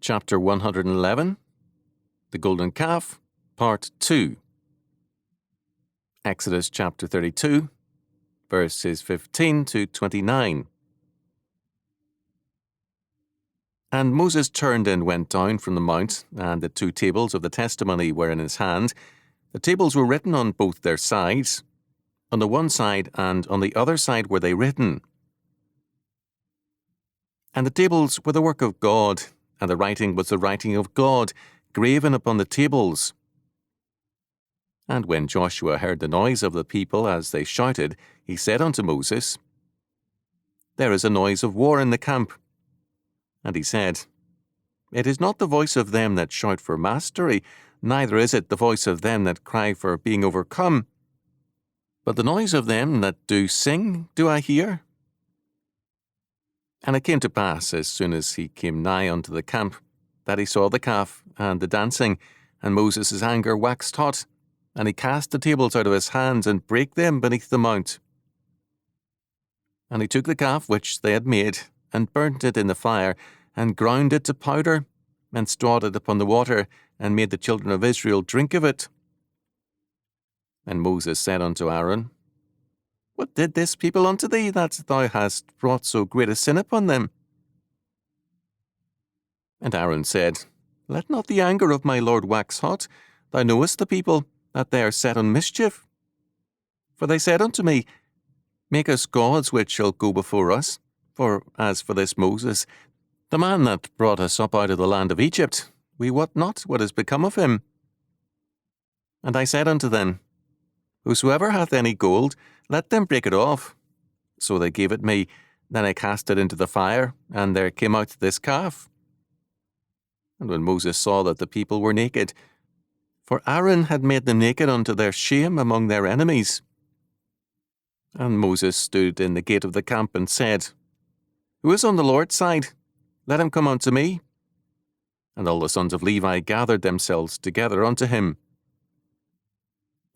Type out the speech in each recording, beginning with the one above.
Chapter 111, The Golden Calf, Part 2. Exodus chapter 32, verses 15 to 29. And Moses turned and went down from the mount, and the 2 tables of the testimony were in his hand. The tables were written on both their sides. On the one side and on the other side were they written. And the tables were the work of God, and the writing was the writing of God, graven upon the tables. And when Joshua heard the noise of the people as they shouted, he said unto Moses, There is a noise of war in the camp. And he said, It is not the voice of them that shout for mastery, neither is it the voice of them that cry for being overcome. But the noise of them that do sing do I hear. And it came to pass, as soon as he came nigh unto the camp, that he saw the calf and the dancing, and Moses' anger waxed hot, and he cast the tables out of his hands, and brake them beneath the mount. And he took the calf which they had made, and burnt it in the fire, and ground it to powder, and strawed it upon the water, and made the children of Israel drink of it. And Moses said unto Aaron, What did this people unto thee, that thou hast brought so great a sin upon them? And Aaron said, Let not the anger of my Lord wax hot. Thou knowest the people, that they are set on mischief. For they said unto me, Make us gods which shall go before us. For as for this Moses, the man that brought us up out of the land of Egypt, we wot not what is become of him. And I said unto them, Whosoever hath any gold, let them break it off. So they gave it me. Then I cast it into the fire, and there came out this calf. And when Moses saw that the people were naked, for Aaron had made them naked unto their shame among their enemies. And Moses stood in the gate of the camp and said, Who is on the Lord's side? Let him come unto me. And all the sons of Levi gathered themselves together unto him.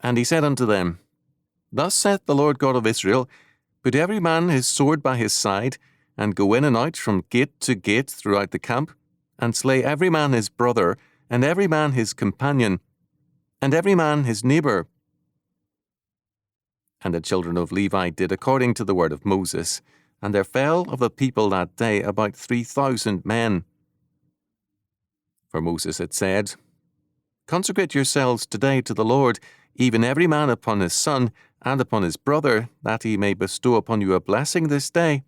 And he said unto them, Thus saith the Lord God of Israel, Put every man his sword by his side, and go in and out from gate to gate throughout the camp, and slay every man his brother, and every man his companion, and every man his neighbour. And the children of Levi did according to the word of Moses, and there fell of the people that day about 3,000 men. For Moses had said, Consecrate yourselves today to the Lord, even every man upon his son, and upon his brother, that he may bestow upon you a blessing this day.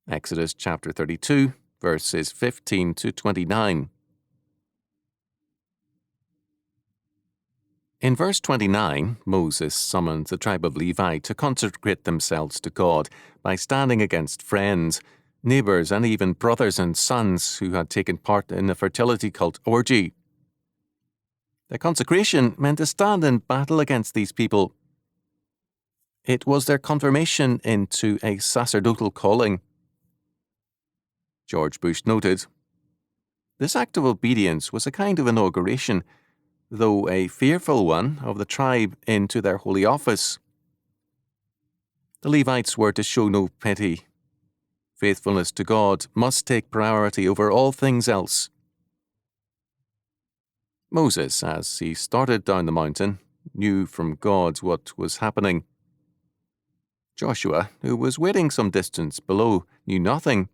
Exodus chapter 32, verses 15 to 29. In verse 29, Moses summoned the tribe of Levi to consecrate themselves to God by standing against friends, neighbours, and even brothers and sons who had taken part in a fertility cult orgy. Their consecration meant to stand in battle against these people. It was their confirmation into a sacerdotal calling. George Bush noted, This act of obedience was a kind of inauguration, though a fearful one, of the tribe into their holy office. The Levites were to show no pity. Faithfulness to God must take priority over all things else. Moses, as he started down the mountain, knew from God what was happening. Joshua, who was waiting some distance below, knew nothing.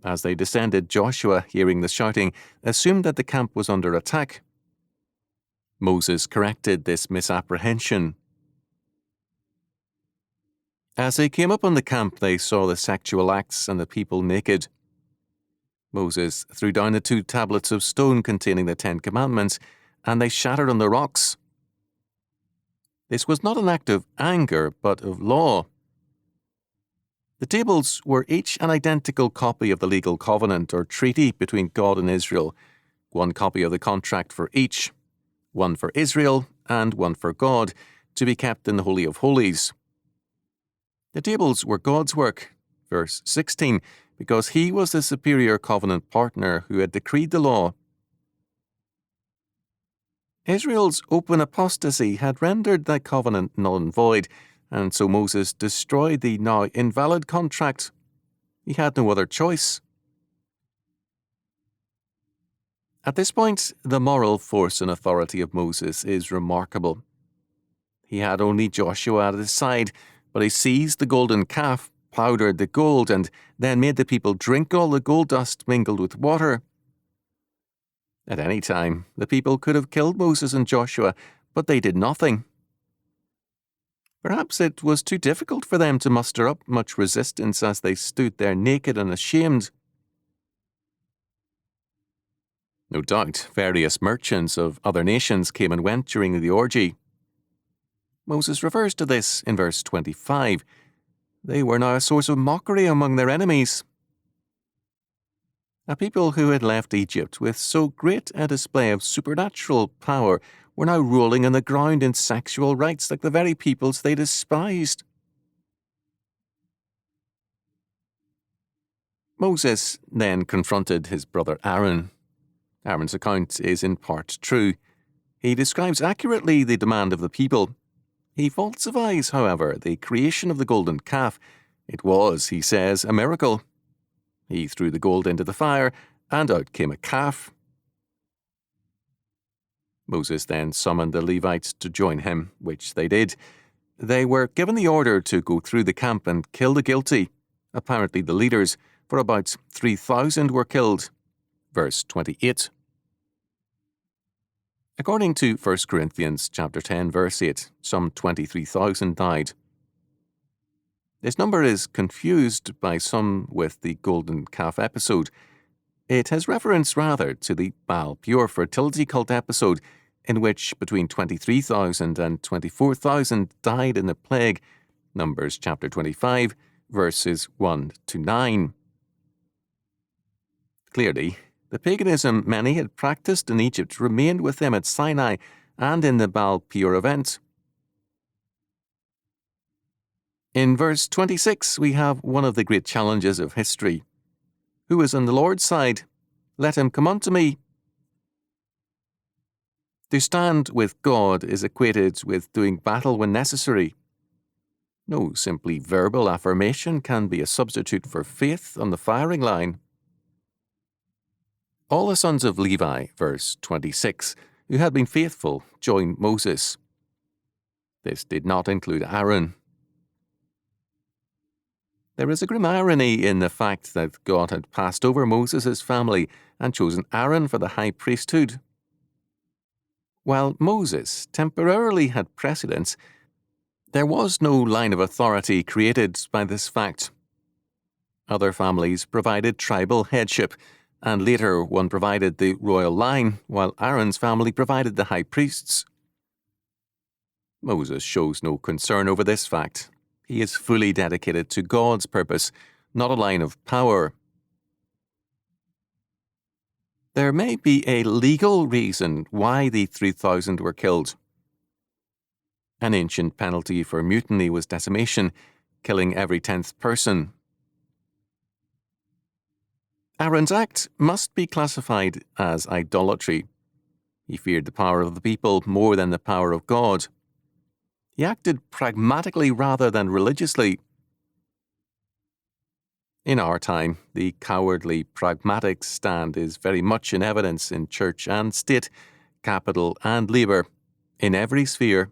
As they descended, Joshua, hearing the shouting, assumed that the camp was under attack. Moses corrected this misapprehension. As they came upon the camp, they saw the sexual acts and the people naked. Moses threw down the 2 tablets of stone containing the 10 Commandments, and they shattered on the rocks. This was not an act of anger, but of law. The tables were each an identical copy of the legal covenant or treaty between God and Israel, 1 copy of the contract for each, 1 for Israel and 1 for God, to be kept in the Holy of Holies. The tables were God's work, verse 16, because he was the superior covenant partner who had decreed the law. Israel's open apostasy had rendered that covenant null and void, and so Moses destroyed the now invalid contract. He had no other choice. At this point, the moral force and authority of Moses is remarkable. He had only Joshua at his side, but he seized the golden calf, powdered the gold, and then made the people drink all the gold dust mingled with water. At any time, the people could have killed Moses and Joshua, but they did nothing. Perhaps it was too difficult for them to muster up much resistance as they stood there naked and ashamed. No doubt, various merchants of other nations came and went during the orgy. Moses refers to this in verse 25. They were now a source of mockery among their enemies. A people who had left Egypt with so great a display of supernatural power were now rolling on the ground in sexual rites like the very peoples they despised. Moses then confronted his brother Aaron. Aaron's account is in part true. He describes accurately the demand of the people. He falsifies, however, the creation of the golden calf. It was, he says, a miracle. He threw the gold into the fire, and out came a calf. Moses then summoned the Levites to join him, which they did. They were given the order to go through the camp and kill the guilty, apparently the leaders, for about 3,000 were killed. Verse 28. According to 1 Corinthians chapter 10, verse 8, some 23,000 died. This number is confused by some with the golden calf episode. It has reference rather to the Baal pure fertility cult episode, in which between 23,000 and 24,000 died in the plague, Numbers chapter 25, verses 1 to 9. Clearly, the paganism many had practiced in Egypt remained with them at Sinai and in the Baal Peor event. In verse 26, we have one of the great challenges of history. Who is on the Lord's side? Let him come unto me. To stand with God is equated with doing battle when necessary. No simply verbal affirmation can be a substitute for faith on the firing line. All the sons of Levi, verse 26, who had been faithful, joined Moses. This did not include Aaron. There is a grim irony in the fact that God had passed over Moses' family and chosen Aaron for the high priesthood. While Moses temporarily had precedence, there was no line of authority created by this fact. Other families provided tribal headship, and later one provided the royal line, while Aaron's family provided the high priests. Moses shows no concern over this fact. He is fully dedicated to God's purpose, not a line of power. There may be a legal reason why the 3,000 were killed. An ancient penalty for mutiny was decimation, killing every 10th person. Aaron's act must be classified as idolatry. He feared the power of the people more than the power of God. He acted pragmatically rather than religiously. In our time, the cowardly pragmatic stand is very much in evidence in church and state, capital and labour, in every sphere.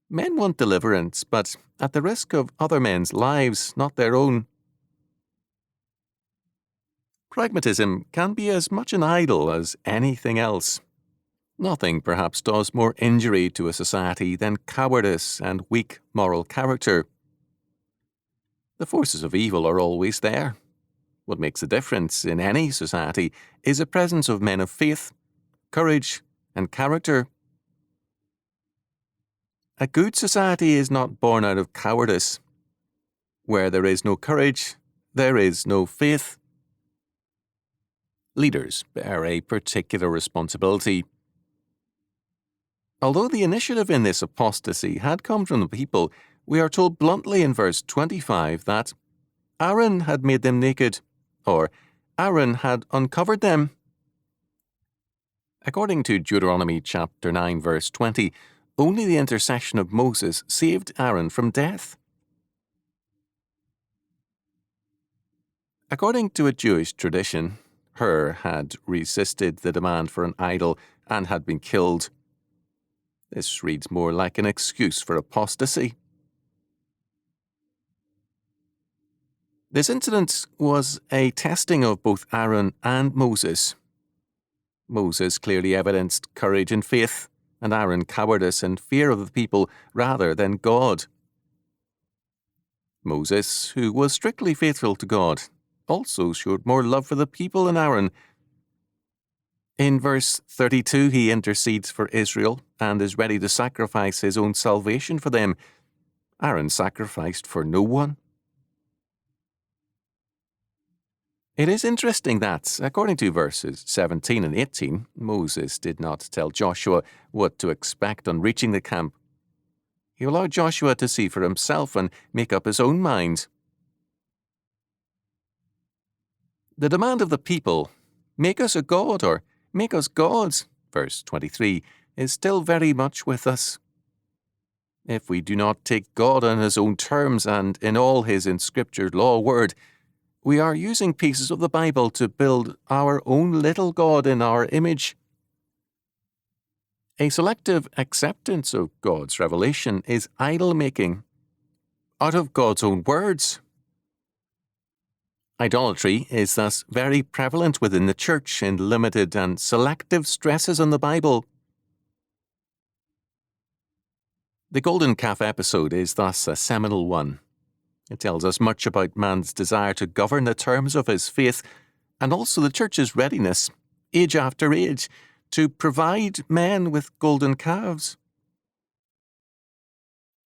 Men want deliverance, but at the risk of other men's lives, not their own. Pragmatism can be as much an idol as anything else. Nothing perhaps does more injury to a society than cowardice and weak moral character. The forces of evil are always there. What makes a difference in any society is a presence of men of faith, courage, and character. A good society is not born out of cowardice. Where there is no courage, there is no faith. Leaders bear a particular responsibility. Although the initiative in this apostasy had come from the people, we are told bluntly in verse 25 that Aaron had made them naked, or Aaron had uncovered them. According to Deuteronomy chapter 9 verse 20, only the intercession of Moses saved Aaron from death. According to a Jewish tradition, Hur had resisted the demand for an idol and had been killed. This reads more like an excuse for apostasy. This incident was a testing of both Aaron and Moses. Moses clearly evidenced courage and faith, and Aaron cowardice and fear of the people rather than God. Moses, who was strictly faithful to God, also showed more love for the people than Aaron. In verse 32, he intercedes for Israel and is ready to sacrifice his own salvation for them. Aaron sacrificed for no one. It is interesting that, according to verses 17 and 18, Moses did not tell Joshua what to expect on reaching the camp. He allowed Joshua to see for himself and make up his own mind. The demand of the people, "Make us a god," or "Make us gods," verse 23, is still very much with us. If we do not take God on his own terms and in all his inscriptured law word, we are using pieces of the Bible to build our own little God in our image. A selective acceptance of God's revelation is idol-making, out of God's own words. Idolatry is thus very prevalent within the church in limited and selective stresses on the Bible. The Golden Calf episode is thus a seminal one. It tells us much about man's desire to govern the terms of his faith, and also the church's readiness, age after age, to provide men with golden calves.